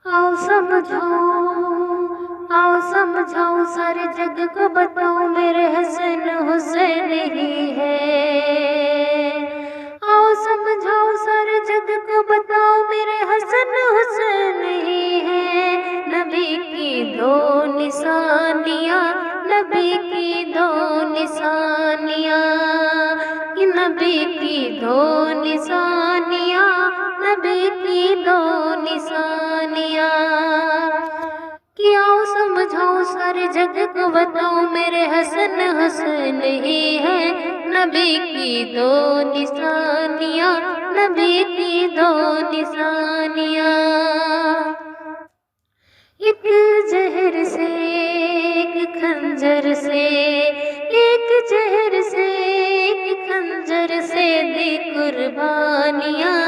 आओ समझाओ, आओ समझाओ, सारे जग को बताओ मेरे हसन हुसैन ही है। आओ समझाओ, सारे जग को बताओ मेरे हसन हुसैन ही है। नबी की दो निशानियाँ, नबी की दो निशानियाँ, कि नबी की दो निशानियाँ, नबी की दो निशानियाँ। कि आओ समझाओ, सारे जग को बताओ मेरे हसन हुसैन ही है। नबी की दो निशानियाँ, नबी की दो निशानियाँ। एक जहर से एक खंजर से, एक जहर से एक खंजर से दी कुर्बानियाँ,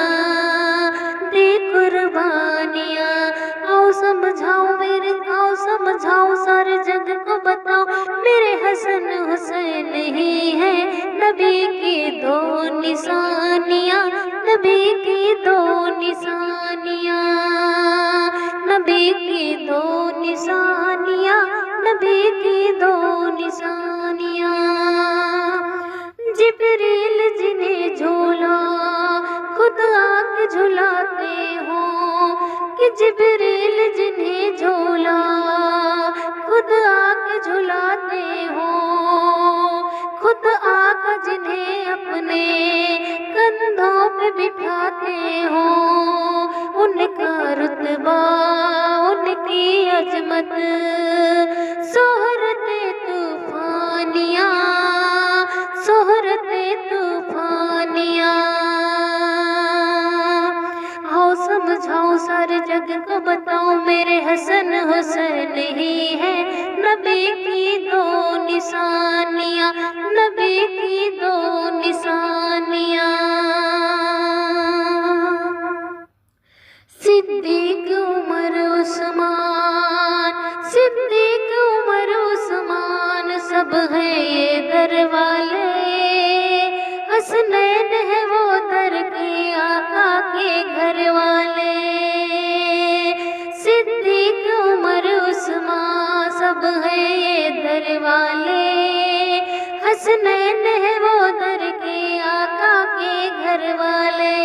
दी कुर्बानियाँ। आओ समझाओ मेरे, आओ समझाओ, सारे जग को बताओ मेरे हसन हुसैन ही है। नबी की दो निशानियाँ, नबी की दो निशानियाँ, नबी की दो निशानियाँ, नबी की दो निशानियाँ। जिब्रील जिन्हें झूला खुद आके झुलाते हो, कि जिब्रील जिन्हें झूला खुद आके झुलाते हो, खुद आकर जिन्हें अपने कंधों पे बिठाते हो। उनका रुतबा, उनकी अजमत, सोहरते तूफानियाँ, सोहरते तूफानियाँ। आओ समझाओ, सारे जग को बताओ मेरे हसन हुसैन ही है। नबी की दो निशानियाँ, नबी की दो निशानियाँ। सिद्दीक उमर उस्मान, सिद्दीक उमर उस्मान, सब है ये दर वाले। हसनैन है वो दर के आका के घर वाले। सिद्दीक उमर उस्मान, सब है ये दर वाले। हसनैन है वो दर के आका के घर वाले।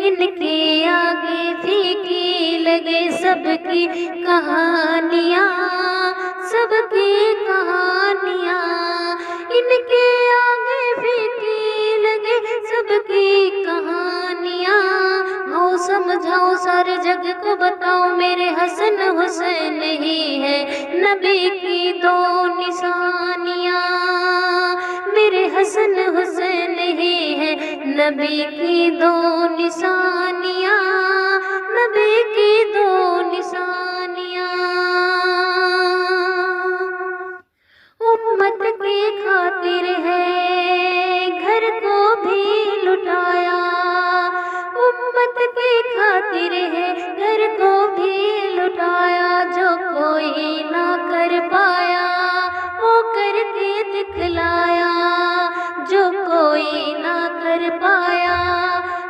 इनके आगे फीकी लगे सबकी कहानियाँ, सबकी कहानियाँ। इनके आगे फीकी लगे सबकी कहानियाँ। आओ समझाओ, सारे जग को बताओ मेरे हसन हुसैन ही है। नबी की दो निशानियाँ, मेरे हसन हुसैन ही है। नबी की दो निशानियाँ, नबी की दो निशानियाँ। उम्मत की खातिर है घर को भी लुटाया, उम्मत की खातिर है घर को भी लुटाया। जो कोई ना कर पाया वो करके दिखलाया, जो कोई ना कर पाया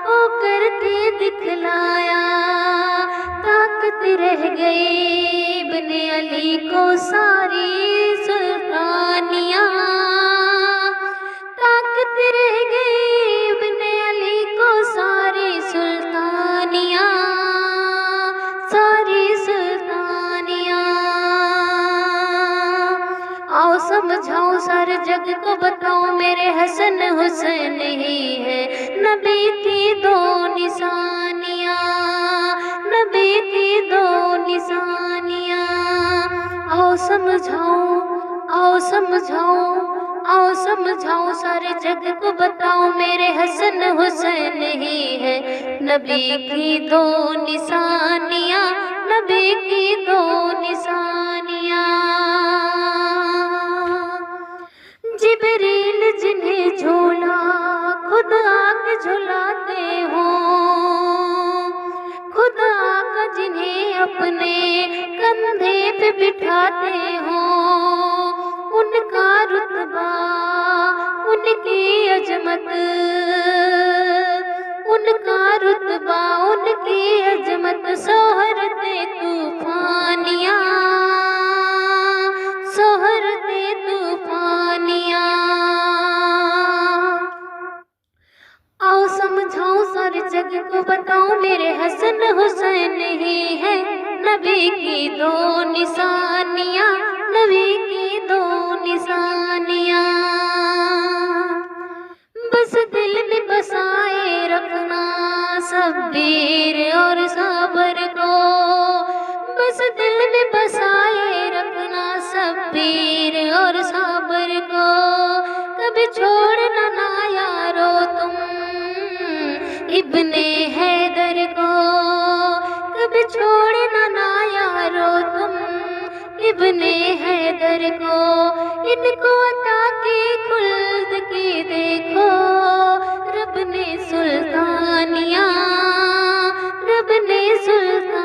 वो करके दिखलाया। ताकत रह गई इब्ने अली को सारी सुल्तानियाँ, ताकत रह गई इब्ने अली को सारी सुल्तानियाँ, सारी सुल्तानियाँ। आओ समझाओ, सारे जग को बताओ मेरे हसन हुसैन ही है। नबी की दो निशानियाँ, नबी की दो निशानियाँ। आओ समझाओ, आओ समझाओ, आओ समझाओ, सारे जग को बताओ मेरे हसन हुसैन ही है। नबी की दो निशानियाँ, नबी की दो निशानियाँ। जिब्रील जिन्हें झूला खुद आके झुलाते हो, खुद आकर जिन्हें अपने कंधे पे बिठाते हो। उनका रुतबा, उनकी अजमत, उनका रुतबा, उनकी अजमत, सो हसन हुसैन ही है नबी की दो निशानियाँ, नबी की दो निशानियाँ। बस दिल में बसाए रखना सब्र और सब्र को, बस दिल में बसाए रखना सब्र और सब्र को। कभी छोड़ना ना यारो तुम इब्ने हैदर को, कभी छोड़ना ना यारो तुम इब्ने हैदर को। इनको अता की खुल्द की देखो रब ने सुल्तानियाँ, रब ने सुल्तानियाँ।